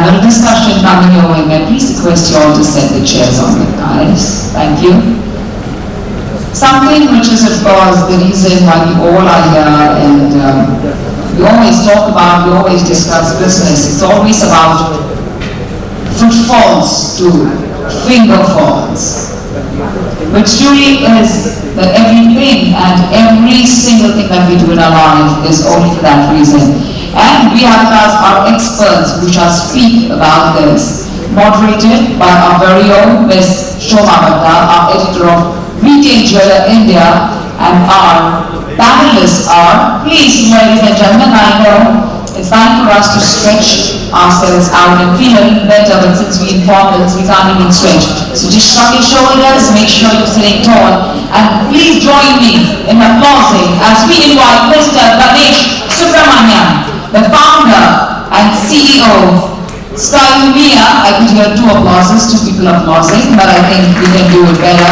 panel discussion coming your way. May I please request you all to set the chairs on the dais. Thank you. Something which is, of course, the reason why we all are here, and we always talk about, we always discuss business. It's always about footfalls to finger falls, which truly is that everything and every single thing that we do in our life is only for that reason. And we have as our experts who shall speak about this, moderated by our very own Ms. Shoma Bhatta, our editor of Retail Jeweler India, and our panelists are, please, ladies and gentlemen, I know it's time for us to stretch ourselves out and feel a little better, but since we informed us, we can't even stretch. So just shrug your shoulders, make sure you're sitting tall, and please join me in applauding as we invite Mr. Ganesh Subramanian, the founder and CEO, Style Mia. I could hear two applauses, two people applauding, but I think we can do it better.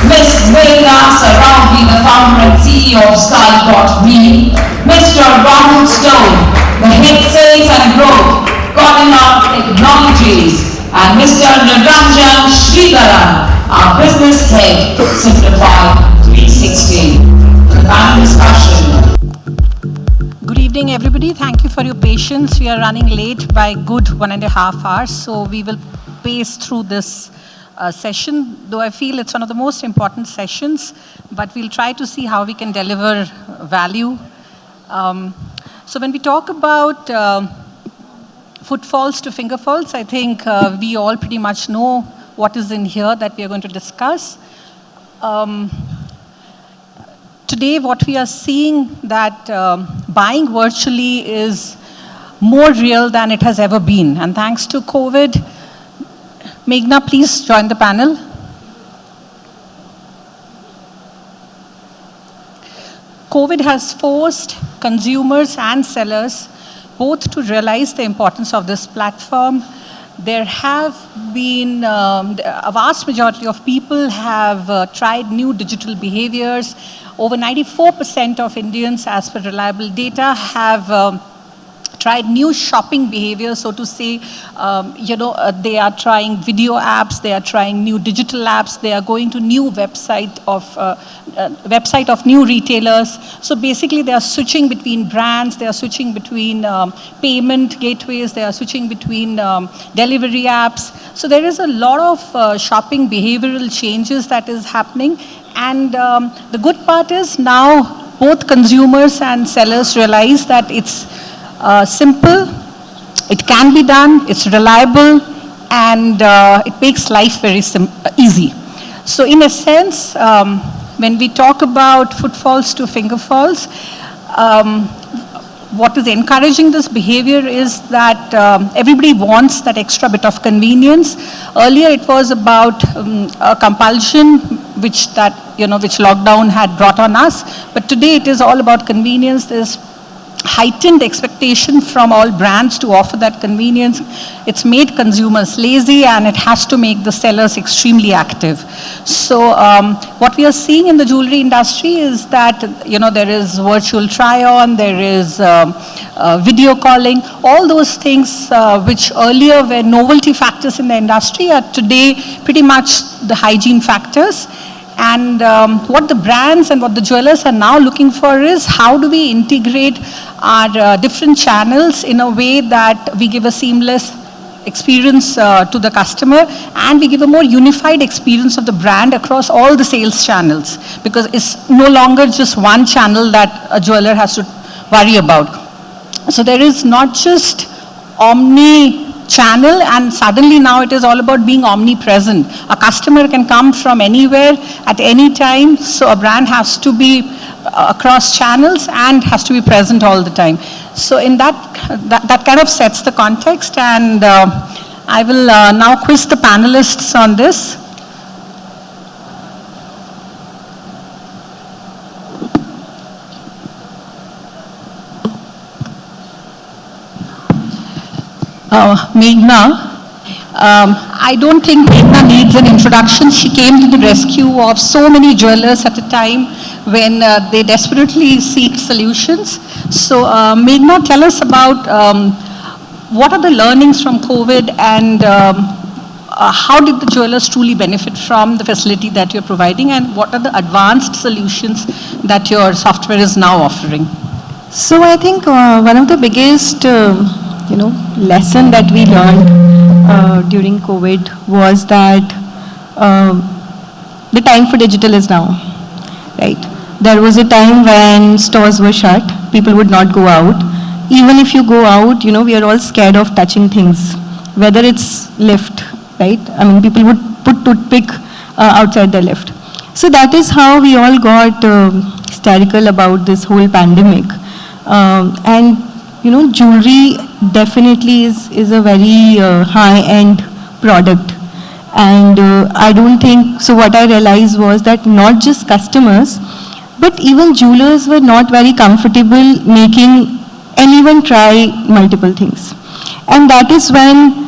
Ms. Meghna Saraogi, the founder and CEO of Style.me. Mr. Rahul Stone, the head sales and growth, Cornell Technologies. And Mr. Niranjan Sridharan, our business head, Simplify 360. The panel discussion. Good evening, everybody. Thank you for your patience. We are running late by good 1.5 hours, so we will pace through this session, though I feel it's one of the most important sessions, but we'll try to see how we can deliver value. So when we talk about footfalls to fingerfalls, I think we all pretty much know what is in here that we are going to discuss. Today, what we are seeing that buying virtually is more real than it has ever been. And thanks to COVID, Meghna, please join the panel. COVID has forced consumers and sellers both to realize the importance of this platform. There have been, a vast majority of people have tried new digital behaviors. Over 94% of Indians, as per reliable data, have tried new shopping behavior, so to say. They are trying video apps, they are trying new digital apps, they are going to new website of new retailers. So basically they are switching between brands, they are switching between payment gateways, they are switching between delivery apps. So there is a lot of shopping behavioral changes that is happening. And the good part is now both consumers and sellers realize that it's simple, it can be done, it's reliable, and it makes life very easy. So in a sense, when we talk about footfalls to fingerfalls, what is encouraging this behavior is that everybody wants that extra bit of convenience. Earlier it was about a compulsion which lockdown had brought on us, but today it is all about convenience. There's heightened expectation from all brands to offer that convenience. It's made consumers lazy, and it has to make the sellers extremely active. So what we are seeing in the jewelry industry is that there is virtual try-on, there is video calling, all those things which earlier were novelty factors in the industry are today pretty much the hygiene factors. And what the brands and what the jewelers are now looking for is how do we integrate our different channels in a way that we give a seamless experience to the customer, and we give a more unified experience of the brand across all the sales channels, because it's no longer just one channel that a jeweler has to worry about. So there is not just omni-channel, and suddenly now it is all about being omnipresent. A customer can come from anywhere at any time, so a brand has to be across channels and has to be present all the time. So in that kind of sets the context, and I will now quiz the panelists on this. Meghna, I don't think Meghna needs an introduction. She came to the rescue of so many jewelers at a time when they desperately seek solutions. So Meghna, tell us about what are the learnings from COVID, and how did the jewelers truly benefit from the facility that you're providing, and what are the advanced solutions that your software is now offering? So I think one of the biggest, lesson that we learned during COVID was that the time for digital is now, right? There was a time when stores were shut, people would not go out. Even if you go out, we are all scared of touching things, whether it's lift, right? I mean, people would put toothpick outside their lift. So that is how we all got hysterical about this whole pandemic. And jewelry definitely is a very high-end product. And I don't think, so what I realized was that not just customers, but even jewelers were not very comfortable making anyone try multiple things. And that is when,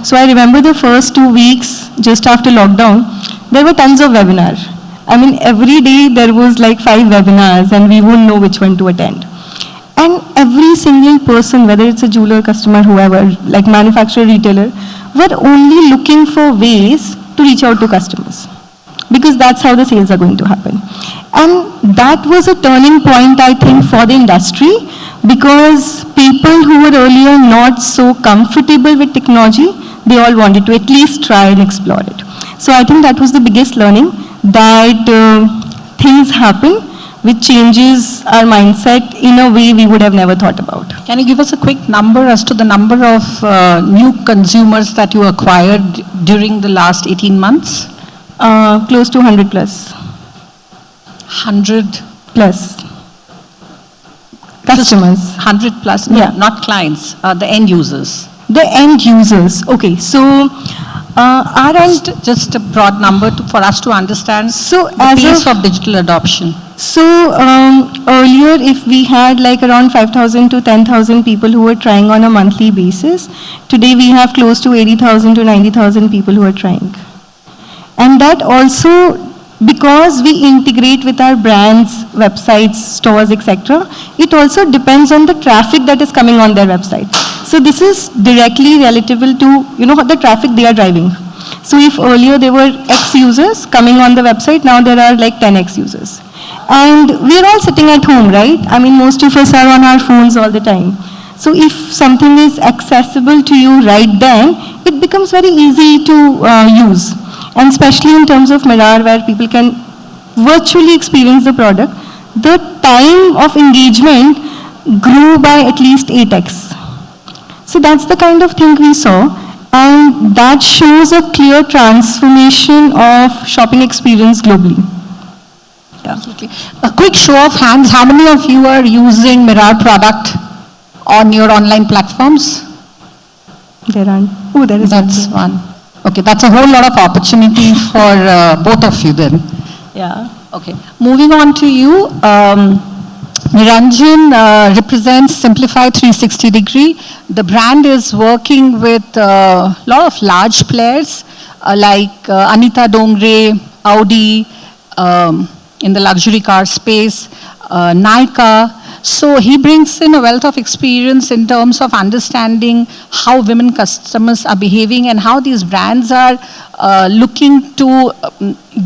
so I remember the first 2 weeks, just after lockdown, there were tons of webinars. I mean, every day there was like 5 webinars and we wouldn't know which one to attend. And every single person, whether it's a jeweler, customer, whoever, like manufacturer, retailer, were only looking for ways to reach out to customers, because that's how the sales are going to happen. And that was a turning point, I think, for the industry, because people who were earlier not so comfortable with technology, they all wanted to at least try and explore it. So I think that was the biggest learning, that things happen which changes our mindset in a way we would have never thought about. Can you give us a quick number as to the number of new consumers that you acquired during the last 18 months? Close to 100 plus. 100 plus. Customers. 100 plus, no, Yeah. not clients, the end users. The end users. Okay, so our end. Just a broad number for us to understand So the as pace of- of digital adoption. So earlier, if we had like around 5,000 to 10,000 people who were trying on a monthly basis, today we have close to 80,000 to 90,000 people who are trying. And that also, because we integrate with our brands, websites, stores, etc., it also depends on the traffic that is coming on their website. So this is directly relatable to, the traffic they are driving. So if earlier there were X users coming on the website, now there are like 10X users. And we are all sitting at home, right? I mean, most of us are on our phones all the time. So if something is accessible to you right then, it becomes very easy to use. And especially in terms of Mirar, where people can virtually experience the product, the time of engagement grew by at least 8x. So that's the kind of thing we saw. And that shows a clear transformation of shopping experience globally. Absolutely. A quick show of hands, how many of you are using Mirar product on your online platforms? There are, oh, there is That's one. Okay, that's a whole lot of opportunity for both of you then. Yeah. Okay, moving on to you. Niranjan represents Simplify 360 Degree. The brand is working with a lot of large players like Anita Dongre, Audi, in the luxury car space, Nykaa. So he brings in a wealth of experience in terms of understanding how women customers are behaving and how these brands are looking to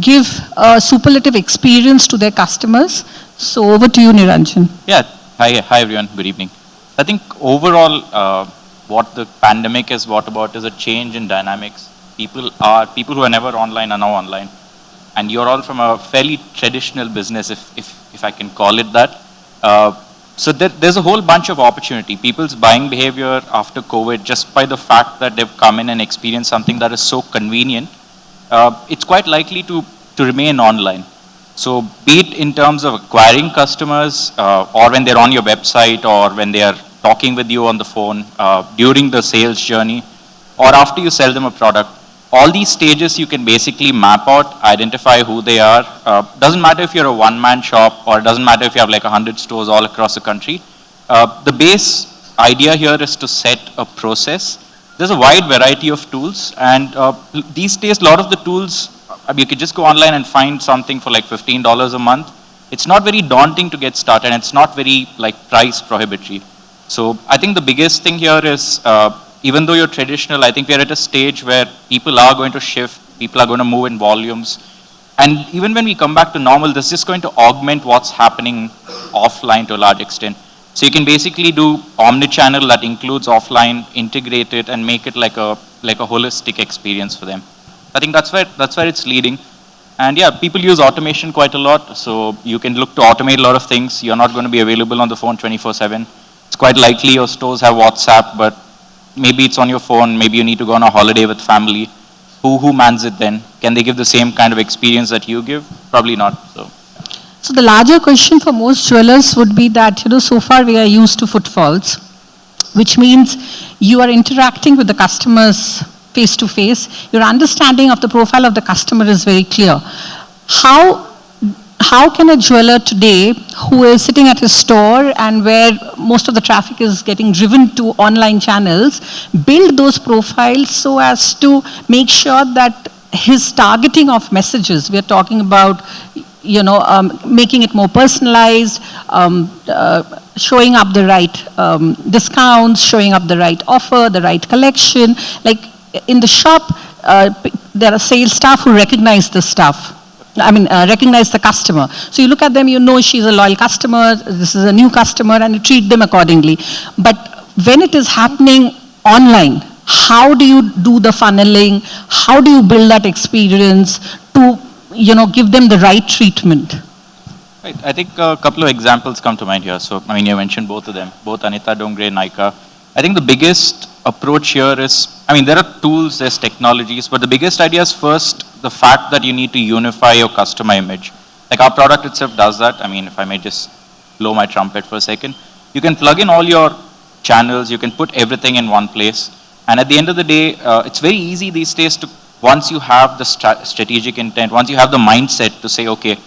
give a superlative experience to their customers. So over to you, Niranjan. Yeah, hi everyone, good evening. I think overall what the pandemic has brought about is a change in dynamics. People who are never online are now online. And you're all from a fairly traditional business, if I can call it that. So there's a whole bunch of opportunity. People's buying behavior after COVID, just by the fact that they've come in and experienced something that is so convenient, it's quite likely to remain online. So be it in terms of acquiring customers, or when they're on your website, or when they are talking with you on the phone, during the sales journey, or after you sell them a product, all these stages you can basically map out, identify who they are. Doesn't matter if you're a one-man shop, or it doesn't matter if you have like 100 stores all across the country. The base idea here is to set a process. There's a wide variety of tools, and these days a lot of the tools, you could just go online and find something for like $15 a month. It's not very daunting to get started, and it's not very like price prohibitory. So I think the biggest thing here is, even though you're traditional, I think we're at a stage where people are going to shift, people are going to move in volumes. And even when we come back to normal, this is going to augment what's happening offline to a large extent. So you can basically do omni-channel that includes offline, integrate it, and make it like a holistic experience for them. I think that's where it's leading. And yeah, people use automation quite a lot, so you can look to automate a lot of things. You're not going to be available on the phone 24/7. It's quite likely your stores have WhatsApp, but maybe it's on your phone, maybe you need to go on a holiday with family. Who mans it then? Can they give the same kind of experience that you give? Probably not. So the larger question for most jewelers would be that, so far we are used to footfalls, which means you are interacting with the customers face to face. Your understanding of the profile of the customer is very clear. How can a jeweler today who is sitting at his store and where most of the traffic is getting driven to online channels build those profiles so as to make sure that his targeting of messages, we are talking about, making it more personalized, showing up the right discounts, showing up the right offer, the right collection. Like in the shop, there are sales staff who recognize the stuff. Recognize the customer. So you look at them, she's a loyal customer, this is a new customer, and you treat them accordingly. But when it is happening online, how do you do the funneling? How do you build that experience to, give them the right treatment? Right. I think a couple of examples come to mind here. So, you mentioned both of them, both Anita Dongre and Nykaa. I think the biggest approach here is, there are tools, there's technologies, but the biggest idea is first the fact that you need to unify your customer image. Like our product itself does that. If I may just blow my trumpet for a second. You can plug in all your channels, you can put everything in one place. And at the end of the day, it's very easy these days to, once you have the strategic intent, once you have the mindset to say, okay,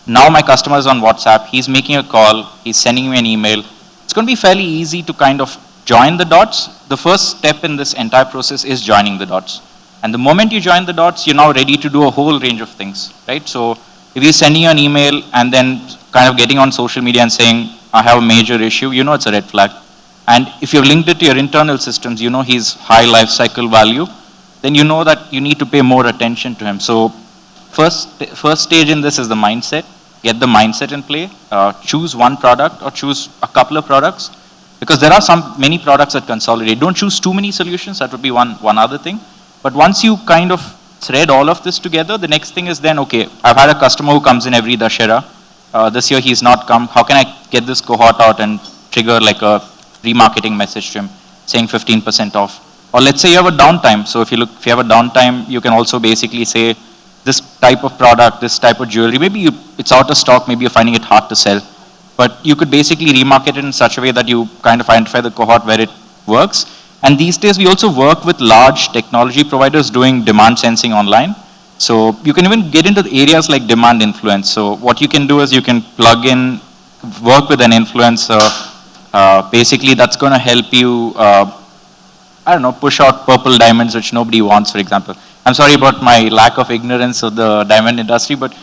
now my customer is on WhatsApp, he's making a call, he's sending me an email. It's going to be fairly easy to kind of join the dots. The first step in this entire process is joining the dots. And the moment you join the dots, you're now ready to do a whole range of things, right? So if he's sending you an email and then kind of getting on social media and saying, I have a major issue, it's a red flag. And if you've linked it to your internal systems, he's high life cycle value, then you know that you need to pay more attention to him. So first stage in this is the mindset. Get the mindset in play. Choose one product or choose a couple of products. Because there are many products that consolidate. Don't choose too many solutions. That would be one other thing. But once you kind of thread all of this together, the next thing is then, okay, I've had a customer who comes in every Dussehra. This year he's not come. How can I get this cohort out and trigger like a remarketing message to him saying 15% off? Or let's say you have a downtime. So if you have a downtime, you can also basically say this type of product, this type of jewelry, maybe it's out of stock, maybe you're finding it hard to sell. But you could basically remarket it in such a way that you kind of identify the cohort where it works. And these days, we also work with large technology providers doing demand sensing online. So you can even get into the areas like demand influence. So what you can do is you can plug in, work with an influencer. Basically, that's going to help you, push out purple diamonds, which nobody wants, for example. I'm sorry about my lack of ignorance of the diamond industry, but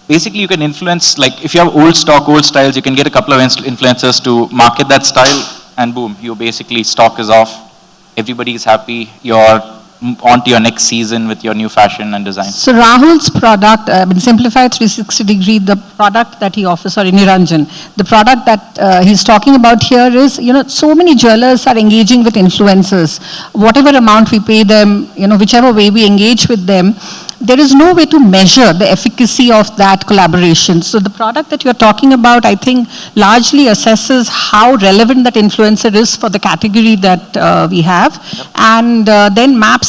basically you can influence, like if you have old stock, old styles, you can get a couple of influencers to market that style, and boom, you basically stock is off, everybody is happy, you're on to your next season with your new fashion and design. So Rahul's product, Simplified 360 Degree, the product that he offers, sorry, Niranjan, the product that he's talking about here is, so many jewelers are engaging with influencers. Whatever amount we pay them, whichever way we engage with them, there is no way to measure the efficacy of that collaboration. So the product that you're talking about, I think, largely assesses how relevant that influencer is for the category that we have, and then maps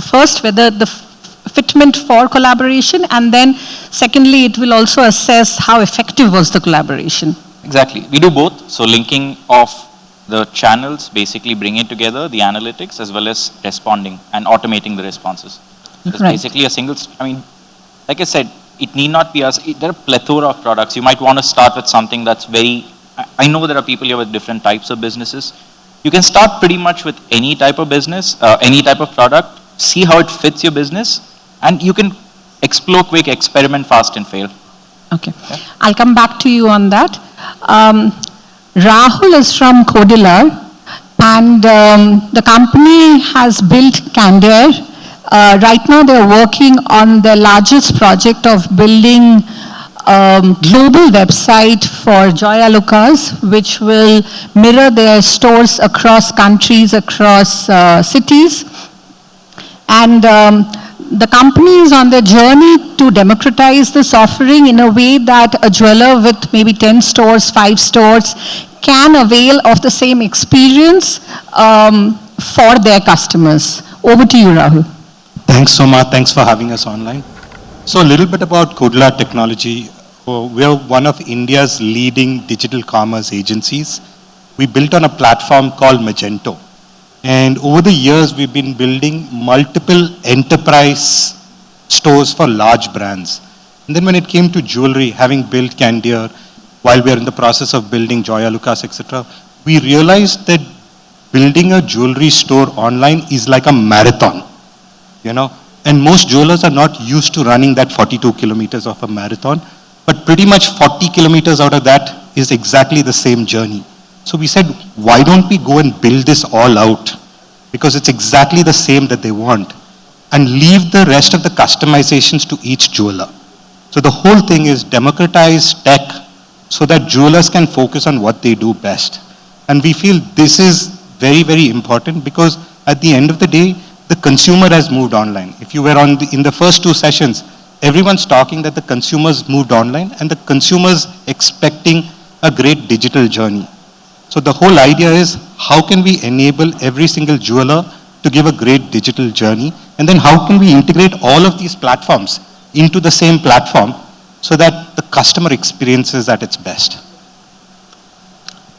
first whether the fitment for collaboration, and then secondly, it will also assess how effective was the collaboration. Exactly. We do both. So linking of the channels, basically bringing together the analytics as well as responding and automating the responses. It's basically a single, like I said, it need not be as, there are a plethora of products. You might want to start with something that's very, I know there are people here with different types of businesses. You can start pretty much with any type of business, any type of product, see how it fits your business, and you can explore quick, experiment fast and fail. Okay. Yeah. I'll come back to you on that. Rahul is from Kodilar, and the company has built Candere. Right now, they're working on the largest project of building global website for Joyalukas, which will mirror their stores across countries, across cities. And the company is on the journey to democratize this offering in a way that a jeweler with maybe 10 stores, 5 stores, can avail of the same experience for their customers. Over to you, Rahul. Thanks, Soma. Thanks for having us online. So a little bit about Kodla Technology. We are one of India's leading digital commerce agencies. We built on a platform called Magento. And over the years, we've been building multiple enterprise stores for large brands. And then when it came to jewelry, having built Candere, while we are in the process of building Joyalukas, etc., we realized that building a jewelry store online is like a marathon, you know. And most jewelers are not used to running that 42 kilometers of a marathon, but pretty much 40 kilometers out of that is exactly the same journey. So we said, why don't we go and build this all out? Because it's exactly the same that they want, and leave the rest of the customizations to each jeweler. So the whole thing is democratize tech so that jewelers can focus on what they do best. And we feel this is very, very important, because at the end of the day, the consumer has moved online. If you were in the first 2 sessions, everyone's talking that the consumers moved online and the consumers expecting a great digital journey. So the whole idea is, how can we enable every single jeweler to give a great digital journey? And then how can we integrate all of these platforms into the same platform so that the customer experience is at its best?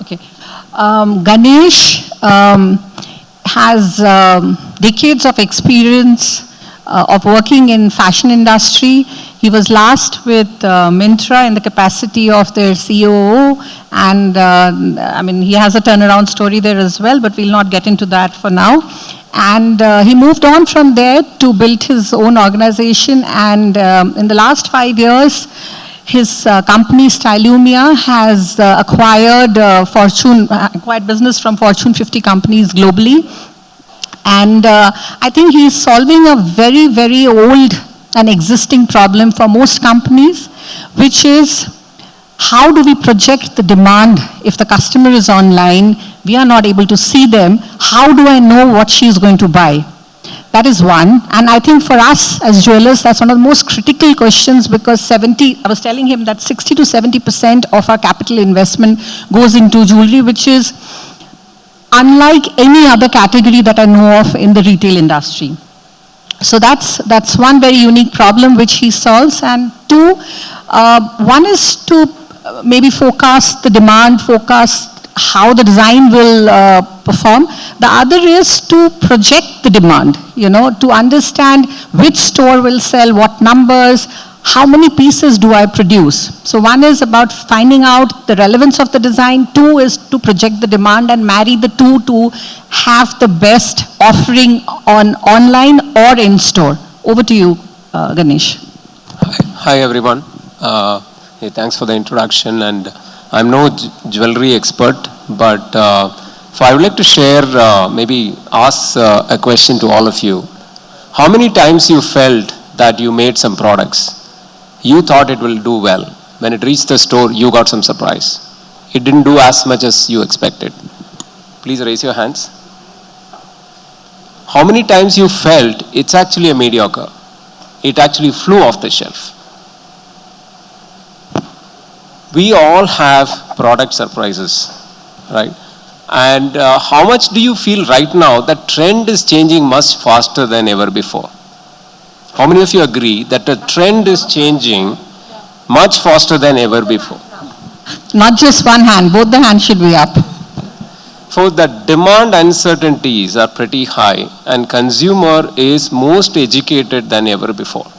Okay. Ganesh has decades of experience of working in fashion industry. He was last with Myntra in the capacity of their COO, and I mean, he has a turnaround story there as well, but we'll not get into that for now. And he moved on from there to build his own organization, and in the last 5 years, his company Stylumia has acquired business from Fortune 50 companies globally. And I think he's solving a very, very old and existing problem for most companies, which is, how do we project the demand if the customer is online, we are not able to see them, how do I know what she is going to buy? That is one. And I think for us as jewelers, that's one of the most critical questions, because I was telling him that 60 to 70% of our capital investment goes into jewelry, which is unlike any other category that I know of in the retail industry. So that's one very unique problem which he solves. And two, one is to maybe forecast the demand, forecast how the design will perform. The other is to project the demand, you know, to understand which store will sell what numbers, how many pieces do I produce. So one is about finding out the relevance of the design. Two is to project the demand and marry the two to have the best offering on online or in store. Over to you, Ganesh. Hi everyone. Hey, thanks for the introduction. And I'm no jewelry expert, but so I would like to share, maybe ask a question to all of you. How many times you felt that you made some products, you thought it will do well. When it reached the store, you got some surprise. It didn't do as much as you expected. Please raise your hands. How many times you felt it's actually a mediocre? It actually flew off the shelf. We all have product surprises, right? And how much do you feel right now that trend is changing much faster than ever before? How many of you agree that the trend is changing much faster than ever before? Not just one hand, both the hands should be up. So the demand uncertainties are pretty high, and consumer is most educated than ever before,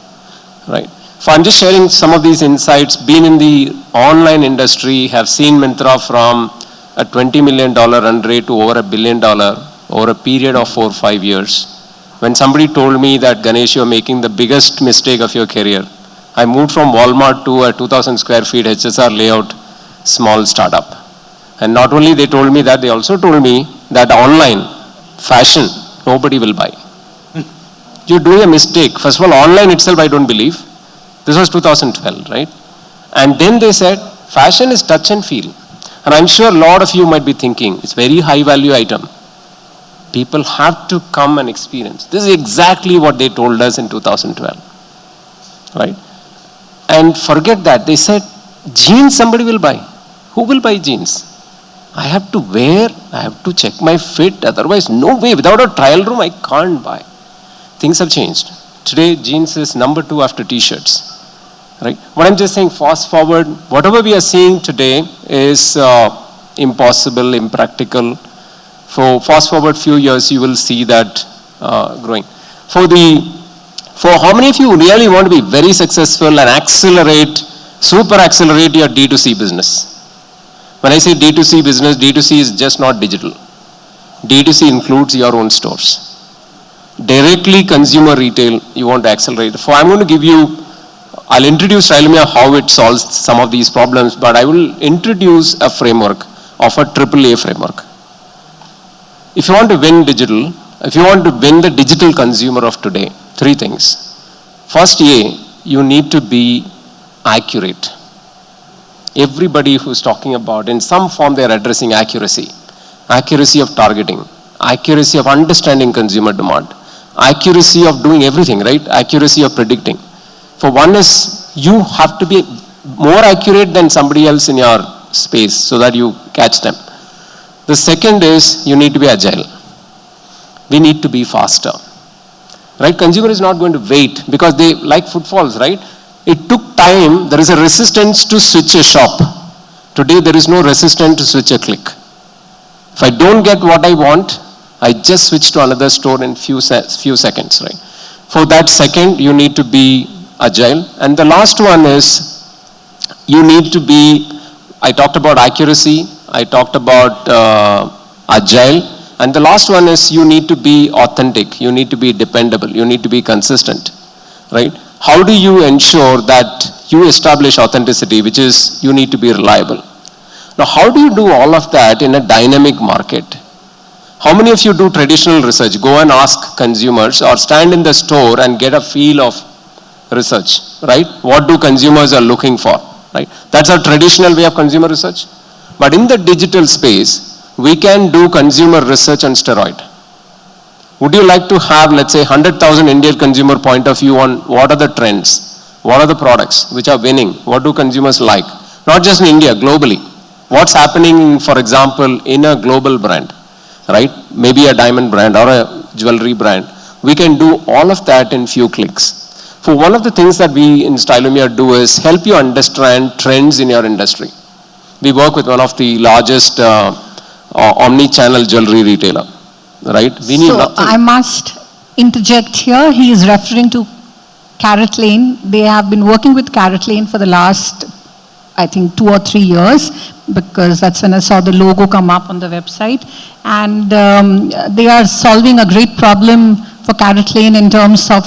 right? So I'm just sharing some of these insights. Been in the online industry, have seen Myntra from a $20 million run rate to over $1 billion over a period of 4 or 5 years. When somebody told me that, Ganesh, you're making the biggest mistake of your career, I moved from Walmart to a 2,000 square feet HSR layout small startup. And not only they told me that, they also told me that online fashion, nobody will buy. You're doing a mistake. First of all, online itself, I don't believe. This was 2012, right? And then they said, fashion is touch and feel. And I'm sure a lot of you might be thinking, it's very high value item. People have to come and experience. This is exactly what they told us in 2012, right? And forget that. They said, jeans somebody will buy. Who will buy jeans? I have to wear, I have to check my fit. Otherwise, no way. Without a trial room, I can't buy. Things have changed. Today, jeans is number 2 after t-shirts. Right? What I'm just saying, fast forward, whatever we are seeing today is impossible, impractical. For fast forward few years, you will see that growing. For how many of you really want to be very successful and accelerate, super accelerate your D2C business? When I say D2C business, D2C is just not digital. D2C includes your own stores. Directly consumer retail, you want to accelerate. I'm going to give you, I'll introduce Stylomia how it solves some of these problems, but I will introduce a framework of a AAA framework. If you want to win digital, if you want to win the digital consumer of today, 3 things. First, you need to be accurate. Everybody who's talking about, in some form they are addressing accuracy. Accuracy of targeting, accuracy of understanding consumer demand, accuracy of doing everything, right? Accuracy of predicting. For one is, you have to be more accurate than somebody else in your space so that you catch them. The second is, you need to be agile. We need to be faster. Right? Consumer is not going to wait because they like footfalls, right? It took time. There is a resistance to switch a shop. Today, there is no resistance to switch a click. If I don't get what I want, I just switch to another store in few seconds, right? For that second, you need to be agile. And the last one is, you need to be, I talked about accuracy, I talked about agile, and the last one is you need to be authentic, you need to be dependable, you need to be consistent, right? How do you ensure that you establish authenticity, which is you need to be reliable? Now, how do you do all of that in a dynamic market? How many of you do traditional research? Go and ask consumers or stand in the store and get a feel of research, right? What do consumers are looking for, right? That's our traditional way of consumer research. But in the digital space, we can do consumer research on steroid. Would you like to have, let's say, 100,000 Indian consumer point of view on what are the trends? What are the products which are winning? What do consumers like? Not just in India, globally. What's happening, for example, in a global brand, right? Maybe a diamond brand or a jewelry brand. We can do all of that in few clicks. For one of the things that we in Stylomia do is help you understand trends in your industry. We work with one of the largest omni-channel jewelry retailer, right? We need nothing. I must interject here. He is referring to Carrot Lane. They have been working with Carrot Lane for the last, I think, 2 or 3 years, because that's when I saw the logo come up on the website. And they are solving a great problem for Carrot Lane in terms of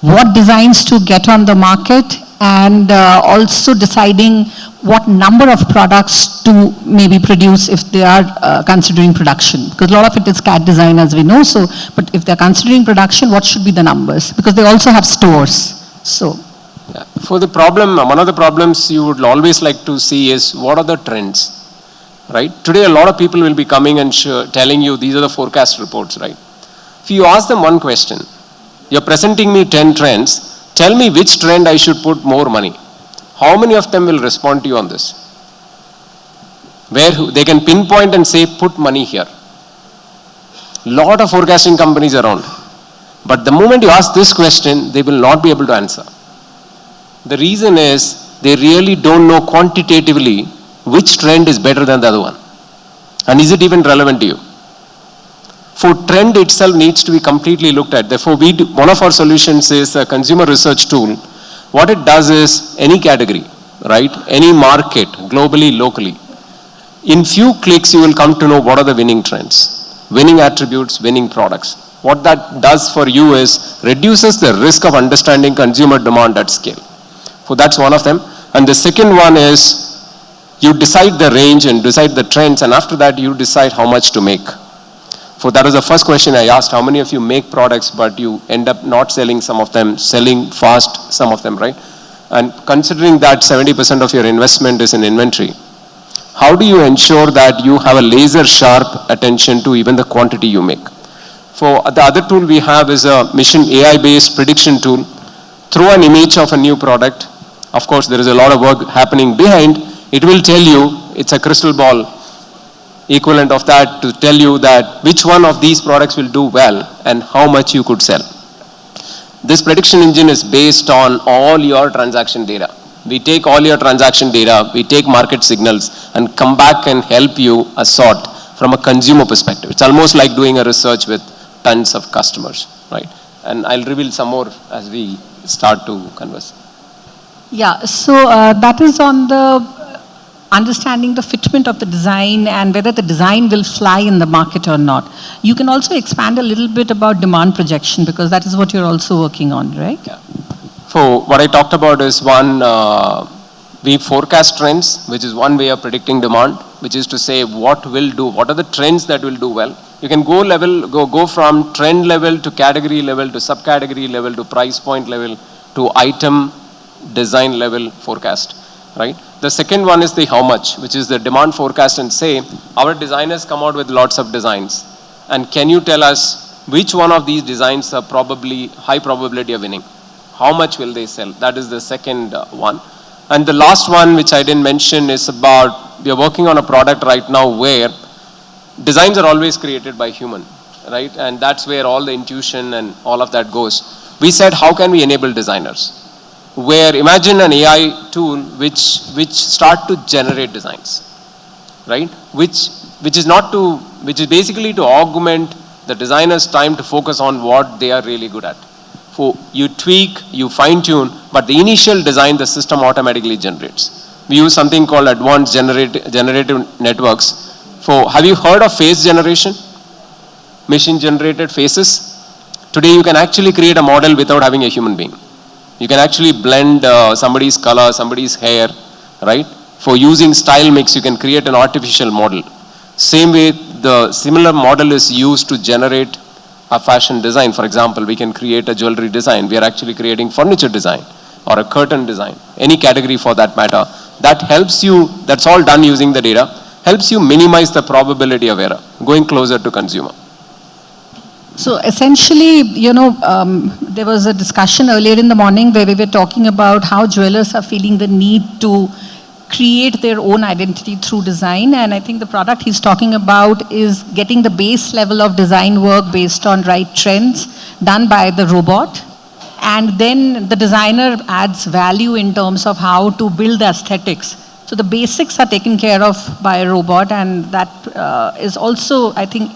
what designs to get on the market, and also deciding what number of products to maybe produce if they are considering production. Because a lot of it is CAD design, as we know. So, but if they're considering production, what should be the numbers? Because they also have stores. So. Yeah. For the problem, one of the problems you would always like to see is what are the trends, right? Today, a lot of people will be coming and telling you these are the forecast reports, right? If you ask them one question, you're presenting me 10 trends, tell me which trend I should put more money. How many of them will respond to you on this? Where they can pinpoint and say, put money here. Lot of forecasting companies around. But the moment you ask this question, they will not be able to answer. The reason is they really don't know quantitatively which trend is better than the other one. And is it even relevant to you? For trend itself needs to be completely looked at. Therefore, one of our solutions is a consumer research tool. What it does is any category, right? Any market, globally, locally. In few clicks, you will come to know what are the winning trends, winning attributes, winning products. What that does for you is reduces the risk of understanding consumer demand at scale. So that's one of them. And the second one is You decide the range and decide the trends, and after that you decide how much to make. For that was the first question I asked, how many of you make products but you end up not selling some of them, selling fast some of them, right? And considering that 70% of your investment is in inventory, how do you ensure that you have a laser sharp attention to even the quantity you make? For the other tool we have is a Mission AI-based prediction tool. Through an image of a new product, of course there is a lot of work happening behind, it will tell you, it's a crystal ball equivalent of that to tell you that which one of these products will do well and how much you could sell. This prediction engine is based on all your transaction data. We take all your transaction data, we take market signals and come back and help you assort from a consumer perspective. It's almost like doing a research with tons of customers, right? And I'll reveal some more as we start to converse. Yeah, so that is on the understanding the fitment of the design and whether the design will fly in the market or not. You can also expand a little bit about demand projection because that is what you're also working on, right? Yeah. So what I talked about is one, we forecast trends, which is one way of predicting demand, which is to say what are the trends that will do well. You can go from trend level to category level to subcategory level to price point level to item design level forecast, right? The second one is the how much, which is the demand forecast, and say our designers come out with lots of designs. And can you tell us which one of these designs are probably high probability of winning? How much will they sell? That is the second one. And the last one, which I didn't mention, is about, we are working on a product right now where designs are always created by human, right? And that's where all the intuition and all of that goes. We said, how can we enable designers? Where imagine an AI tool which start to generate designs, right? Which is basically to augment the designer's time to focus on what they are really good at. So you tweak, you fine tune, but the initial design the system automatically generates. We use something called advanced generative networks. So have you heard of face generation? Machine generated faces? Today you can actually create a model without having a human being. You can actually blend somebody's color, somebody's hair, right? For using style mix, you can create an artificial model. Same way, the similar model is used to generate a fashion design. For example, we can create a jewelry design. We are actually creating furniture design or a curtain design, any category for that matter. That helps you, that's all done using the data, helps you minimize the probability of error, going closer to consumer. So essentially, there was a discussion earlier in the morning where we were talking about how jewelers are feeling the need to create their own identity through design. And I think the product he's talking about is getting the base level of design work based on right trends done by the robot. And then the designer adds value in terms of how to build the aesthetics. So the basics are taken care of by a robot, and that is also, I think,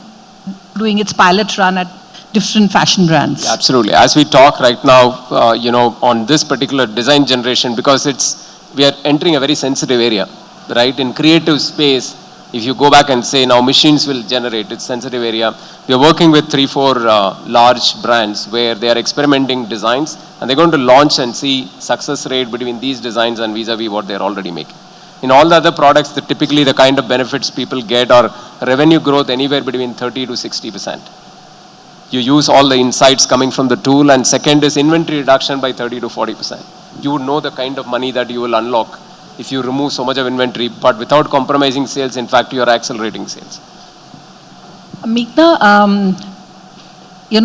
doing its pilot run at different fashion brands. Absolutely. As we talk right now, on this particular design generation, because we are entering a very sensitive area, right? In creative space, if you go back and say now machines will generate, it's sensitive area. We are working with 3-4 large brands where they are experimenting designs, and they're going to launch and see success rate between these designs and vis-a-vis what they're already making. In all the other products, typically the kind of benefits people get are revenue growth anywhere between 30 to 60%. You use all the insights coming from the tool, and second is inventory reduction by 30 to 40%. You would know the kind of money that you will unlock if you remove so much of inventory, but without compromising sales. In fact, you are accelerating sales. Meghna,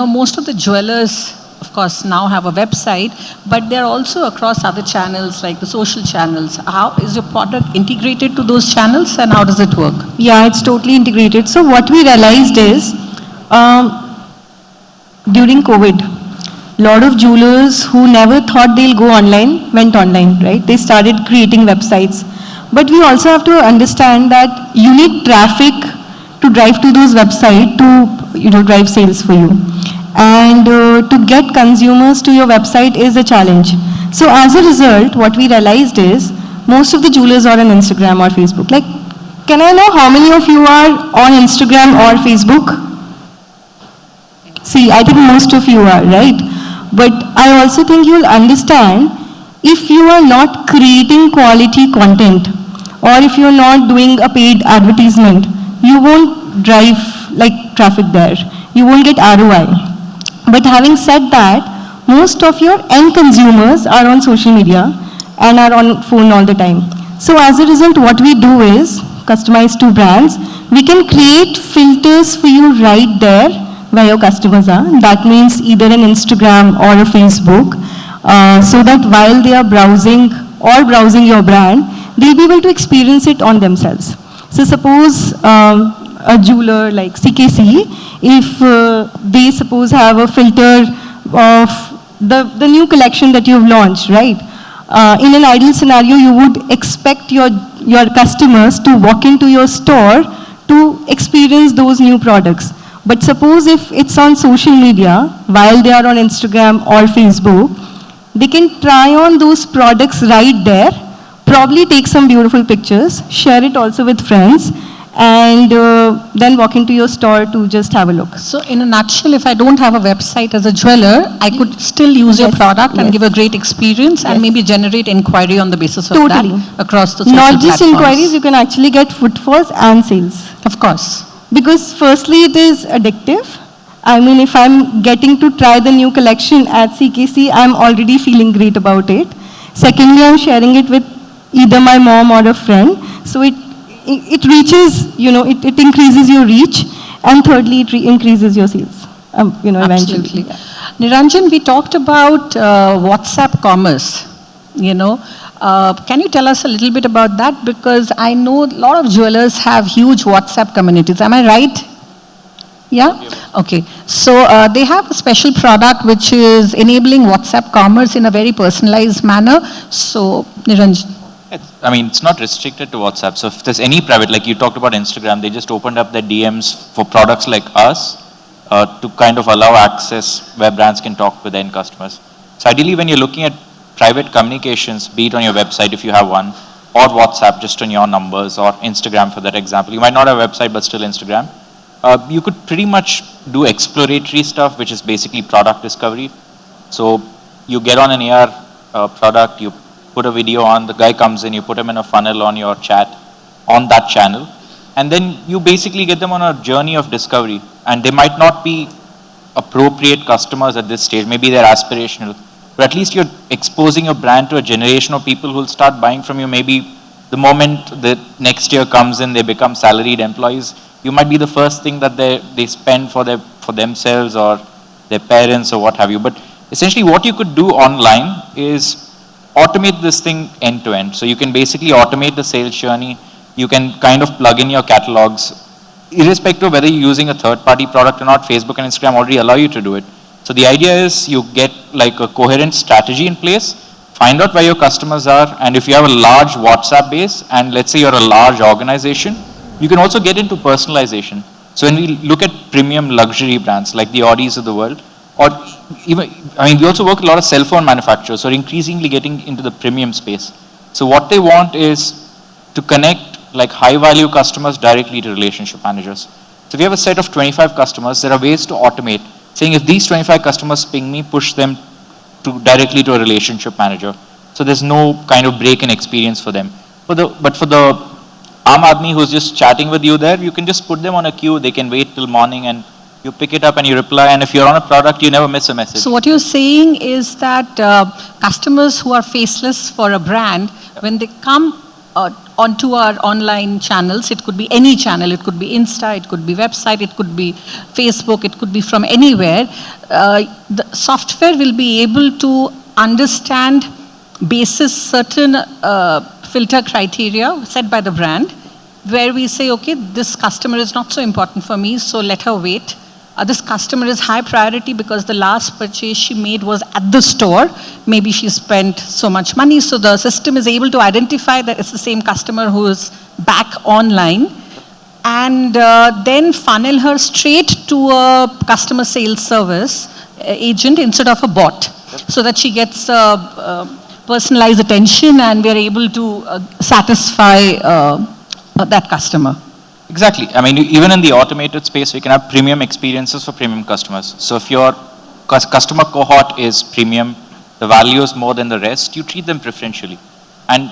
most of the jewelers, of course, now have a website, but they're also across other channels like the social channels. How is your product integrated to those channels, and how does it work? Yeah, it's totally integrated. So what we realized is, during COVID, a lot of jewelers who never thought they'll go online went online, right? They started creating websites. But we also have to understand that you need traffic to drive to those websites to drive sales for you. And to get consumers to your website is a challenge. So as a result, what we realized is most of the jewelers are on Instagram or Facebook. Like, can I know how many of you are on Instagram or Facebook? See, I think most of you are, right? But I also think you'll understand if you are not creating quality content or if you're not doing a paid advertisement, you won't drive like traffic there. You won't get ROI. But having said that, most of your end consumers are on social media and are on phone all the time. So as a result, what we do is customize to brands. We can create filters for you right there where your customers are. That means either an Instagram or a Facebook, so that while they are browsing your brand, they'll be able to experience it on themselves. So suppose a jeweler like CKC, if they suppose have a filter of the new collection that you've launched, right? In an ideal scenario, you would expect your customers to walk into your store to experience those new products. But suppose if it's on social media, while they are on Instagram or Facebook, they can try on those products right there, probably take some beautiful pictures, share it also with friends, and then walk into your store to just have a look. So in a nutshell, if I don't have a website as a jeweler, I could still use your Yes, product and yes. give a great experience and Yes. maybe generate inquiry on the basis of Totally. that across the social Not just platforms. inquiries, you can actually get footfalls and sales. Of course. Because firstly, it is addictive. I mean, if I'm getting to try the new collection at CKC, I'm already feeling great about it. Secondly, I'm sharing it with either my mom or a friend. So it reaches, it increases your reach. And thirdly, it increases your sales, eventually. Absolutely. Niranjan, we talked about WhatsApp commerce, Can you tell us a little bit about that? Because I know a lot of jewelers have huge WhatsApp communities. Am I right? Yeah? Okay. So they have a special product which is enabling WhatsApp commerce in a very personalized manner. So, Niranjan. It's not restricted to WhatsApp. So if there's any private, like you talked about Instagram, they just opened up their DMs for products like us to kind of allow access where brands can talk with end customers. So ideally, when you're looking at private communications, be it on your website if you have one, or WhatsApp just on your numbers, or Instagram for that example. You might not have a website, but still Instagram. You could pretty much do exploratory stuff, which is basically product discovery. So you get on an AR product, you put a video on, the guy comes in, you put him in a funnel on your chat, on that channel, and then you basically get them on a journey of discovery. And they might not be appropriate customers at this stage, maybe they're aspirational, but at least you're exposing your brand to a generation of people who will start buying from you. Maybe the moment the next year comes in, they become salaried employees, you might be the first thing that they spend for themselves or their parents or what have you. But essentially what you could do online is automate this thing end to end. So you can basically automate the sales journey. You can kind of plug in your catalogs. Irrespective of whether you're using a third-party product or not, Facebook and Instagram already allow you to do it. So the idea is you get like a coherent strategy in place, find out where your customers are, and if you have a large WhatsApp base, and let's say you're a large organization, you can also get into personalization. So when we look at premium luxury brands like the Audis of the world, or even, we also work with a lot of cell phone manufacturers, so we're increasingly getting into the premium space. So what they want is to connect like high value customers directly to relationship managers. So if you have a set of 25 customers, there are ways to automate, saying if these 25 customers ping me, push them directly to a relationship manager. So there's no kind of break in experience for them. But for the Aam Aadmi who's just chatting with you there, you can just put them on a queue, they can wait till morning and you pick it up and you reply, and if you're on a product, you never miss a message. So what you're saying is that customers who are faceless for a brand, when they come onto our online channels, it could be any channel, it could be Insta, it could be website, it could be Facebook, it could be from anywhere, the software will be able to understand basis certain filter criteria set by the brand, where we say, okay, this customer is not so important for me, so let her wait. This customer is high priority because the last purchase she made was at the store. Maybe she spent so much money, so the system is able to identify that it's the same customer who is back online, and then funnel her straight to a customer sales service agent instead of a bot, so that she gets personalized attention and we are able to satisfy that customer. Exactly. Even in the automated space, we can have premium experiences for premium customers. So if your customer cohort is premium, the value is more than the rest, you treat them preferentially. And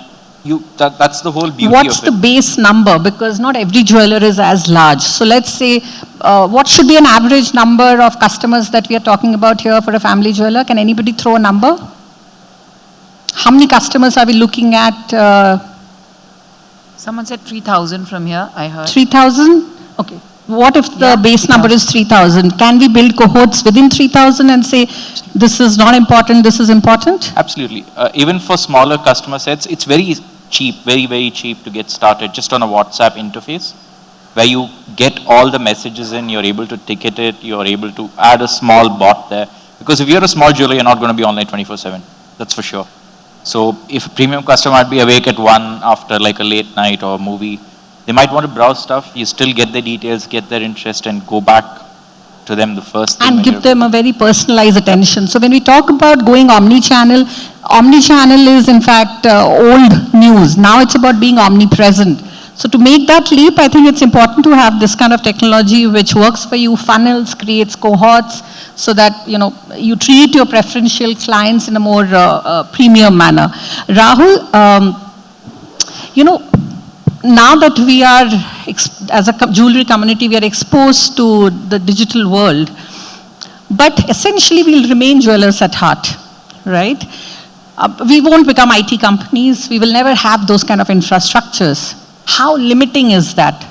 That's the whole beauty What's of the it. base number? Because not every jeweler is as large. So let's say, what should be an average number of customers that we are talking about here for a family jeweler? Can anybody throw a number? How many customers are we looking at? Someone said 3,000 from here, I heard. 3,000? Okay. What if the Yeah, base number is 3,000? Can we build cohorts within 3,000 and say, this is not important, this is important? Absolutely. Even for smaller customer sets, it's very cheap, very, very cheap to get started just on a WhatsApp interface where you get all the messages in, you're able to ticket it, you're able to add a small bot there. Because if you're a small jeweler, you're not going to be online 24/7. That's for sure. So if a premium customer might be awake at 1 after like a late night or a movie, they might want to browse stuff. You still get their details, get their interest, and go back to them the first thing. And give them a very personalized attention. So when we talk about going omni-channel, omni-channel is in fact old news. Now it's about being omnipresent. So to make that leap, I think it's important to have this kind of technology which works for you, funnels, creates cohorts, so that you treat your preferential clients in a more premium manner. Rahul, now that we are, as a jewelry community, we are exposed to the digital world, but essentially we'll remain jewelers at heart, right? We won't become IT companies. We will never have those kind of infrastructures. How limiting is that?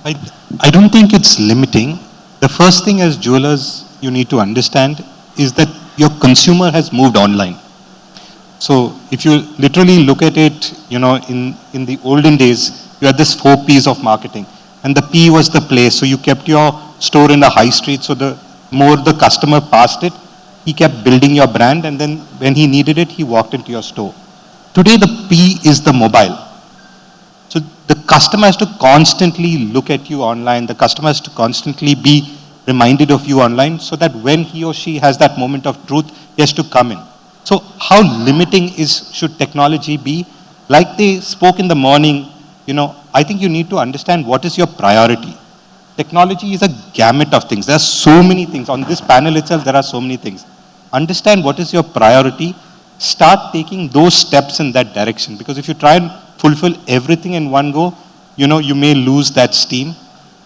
I don't think it's limiting. The first thing as jewelers you need to understand is that your consumer has moved online. So if you literally look at it, in the olden days, you had this 4 P's of marketing. And the P was the place. So you kept your store in the high street. So the more the customer passed it, he kept building your brand. And then when he needed it, he walked into your store. Today, the P is the mobile. So the customer has to constantly look at you online. The customer has to constantly be reminded of you online so that when he or she has that moment of truth, he has to come in. So how limiting should technology be? Like they spoke in the morning, I think you need to understand what is your priority. Technology is a gamut of things. There are so many things. On this panel itself, there are so many things. Understand what is your priority. Start taking those steps in that direction. Because if you try and fulfill everything in one go, you may lose that steam.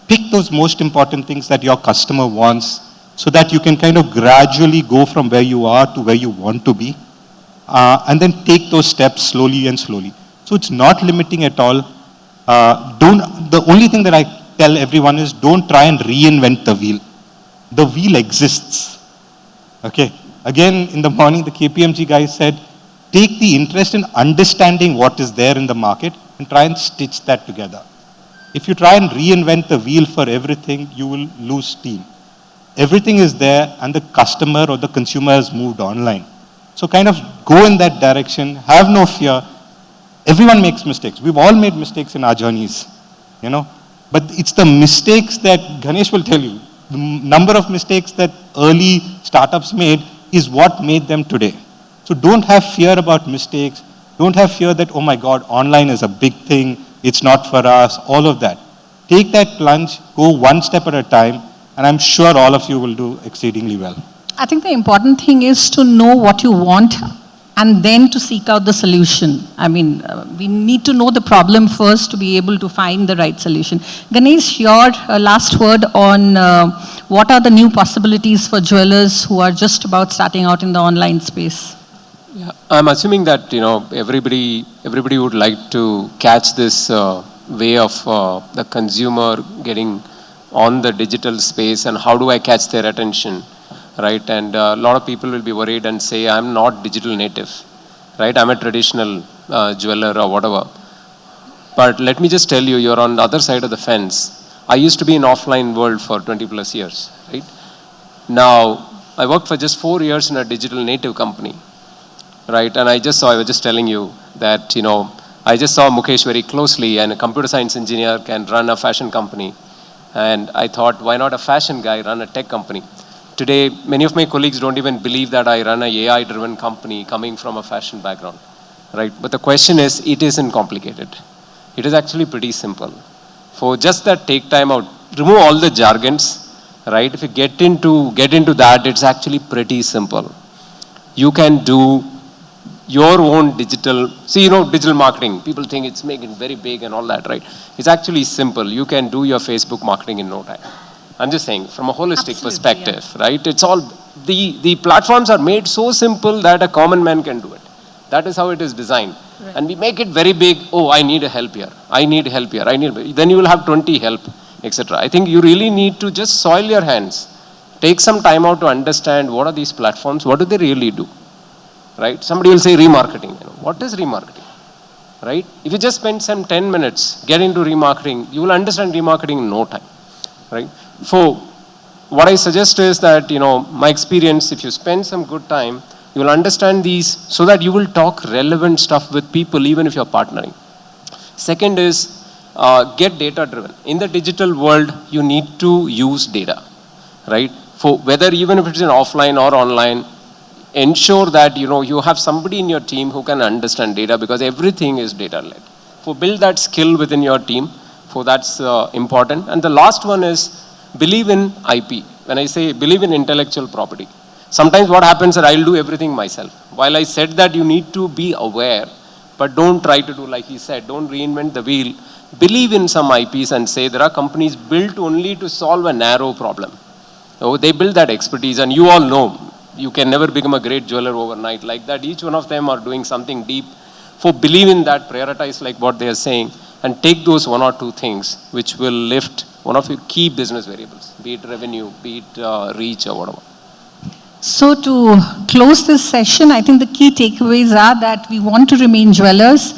Pick those most important things that your customer wants so that you can kind of gradually go from where you are to where you want to be. And then take those steps slowly and slowly. So it's not limiting at all. The only thing that I tell everyone is don't try and reinvent the wheel. The wheel exists. Okay. Again, in the morning, the KPMG guy said, take the interest in understanding what is there in the market and try and stitch that together. If you try and reinvent the wheel for everything, you will lose steam. Everything is there and the customer or the consumer has moved online. So kind of go in that direction, have no fear. Everyone makes mistakes. We've all made mistakes in our journeys, But it's the mistakes that Ganesh will tell you. The number of mistakes that early startups made is what made them today. So don't have fear about mistakes. Don't have fear that, oh my God, online is a big thing. It's not for us, all of that. Take that plunge, go one step at a time, and I'm sure all of you will do exceedingly well. I think the important thing is to know what you want and then to seek out the solution. I mean, we need to know the problem first to be able to find the right solution. Ganesh, your last word on what are the new possibilities for jewelers who are just about starting out in the online space? Yeah, I'm assuming that everybody would like to catch this way of the consumer getting on the digital space and how do I catch their attention, right? And a lot of people will be worried and say, I'm not digital native, right? I'm a traditional jeweler or whatever. But let me just tell you, you're on the other side of the fence. I used to be in offline world for 20 plus years, right? Now, I worked for just 4 years in a digital native company. Right, and I was just telling you that, I just saw Mukesh very closely, and a computer science engineer can run a fashion company. And I thought, why not a fashion guy run a tech company? Today, many of my colleagues don't even believe that I run an AI-driven company coming from a fashion background, right? But the question is, it isn't complicated. It is actually pretty simple. For just that, take time out, remove all the jargons, right? If you get into that, it's actually pretty simple. You can do your own digital, digital marketing, people think it's making very big and all that, right? It's actually simple. You can do your Facebook marketing in no time. I'm just saying, from a holistic perspective, right? It's all, the platforms are made so simple that a common man can do it. That is how it is designed. Right. And we make it very big. Oh, I need a help here. I need help here. Then you will have 20 help, etc. I think you really need to just soil your hands. Take some time out to understand what are these platforms, what do they really do, right? Somebody will say remarketing. What is remarketing, right? If you just spend some 10 minutes, get into remarketing, you will understand remarketing in no time, right? So what I suggest is that, my experience, if you spend some good time, you will understand these so that you will talk relevant stuff with people even if you're partnering. Second is get data driven. In the digital world, you need to use data, right? For whether even if it's in offline or online, ensure that you have somebody in your team who can understand data, because everything is data led. So build that skill within your team. So that's important. And the last one is believe in IP. When I say believe in intellectual property, sometimes what happens is I'll do everything myself. While I said that you need to be aware, but don't try to do like he said, don't reinvent the wheel. Believe in some IPs and say there are companies built only to solve a narrow problem. So they build that expertise, and you all know you can never become a great jeweler overnight like that. Each one of them are doing something deep. For believe in that, prioritize like what they are saying, and take those one or two things which will lift one of your key business variables, be it revenue, be it reach or whatever. So to close this session, I think the key takeaways are that we want to remain jewelers,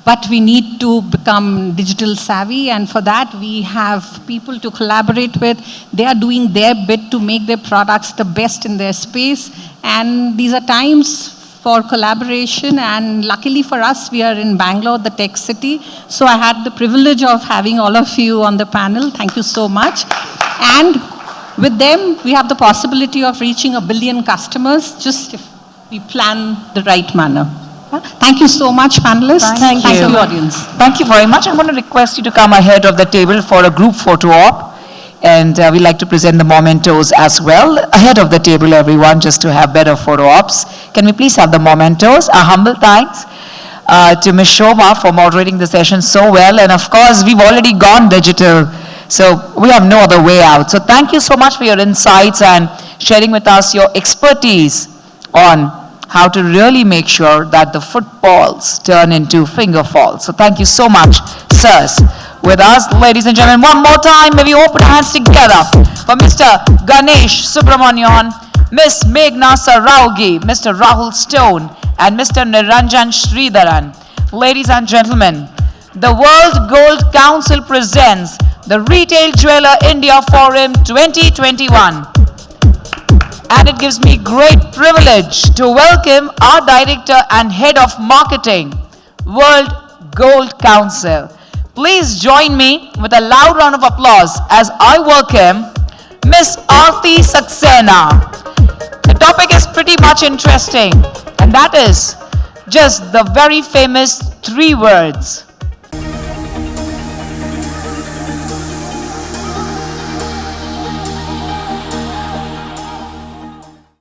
but we need to become digital savvy, and for that we have people to collaborate with. They are doing their bit to make their products the best in their space, and these are times for collaboration, and luckily for us, we are in Bangalore, the tech city, so I had the privilege of having all of you on the panel. Thank you so much. And with them, we have the possibility of reaching 1 billion customers, just if we plan the right manner. Thank you so much, panelists. Thank you, audience. Thank you very much. I'm going to request you to come ahead of the table for a group photo op. And we'd like to present the mementos as well. Ahead of the table, everyone, just to have better photo ops. Can we please have the mementos? Our humble thanks to Ms. Shobha for moderating the session so well. And of course, we've already gone digital, so we have no other way out. So thank you so much for your insights and sharing with us your expertise on how to really make sure that the footballs turn into finger falls. So thank you so much, sirs. With us, ladies and gentlemen, one more time, maybe open our hands together for Mr. Ganesh Subramanian, Miss Meghna Saraugi, Mr. Rahul Stone, and Mr. Niranjan Sridharan. Ladies and gentlemen, the World Gold Council presents the Retail Jeweler India Forum 2021. And it gives me great privilege to welcome our Director and Head of Marketing, World Gold Council. Please join me with a loud round of applause as I welcome Miss Aarti Saxena. The topic is pretty much interesting, and that is just the very famous 3 words.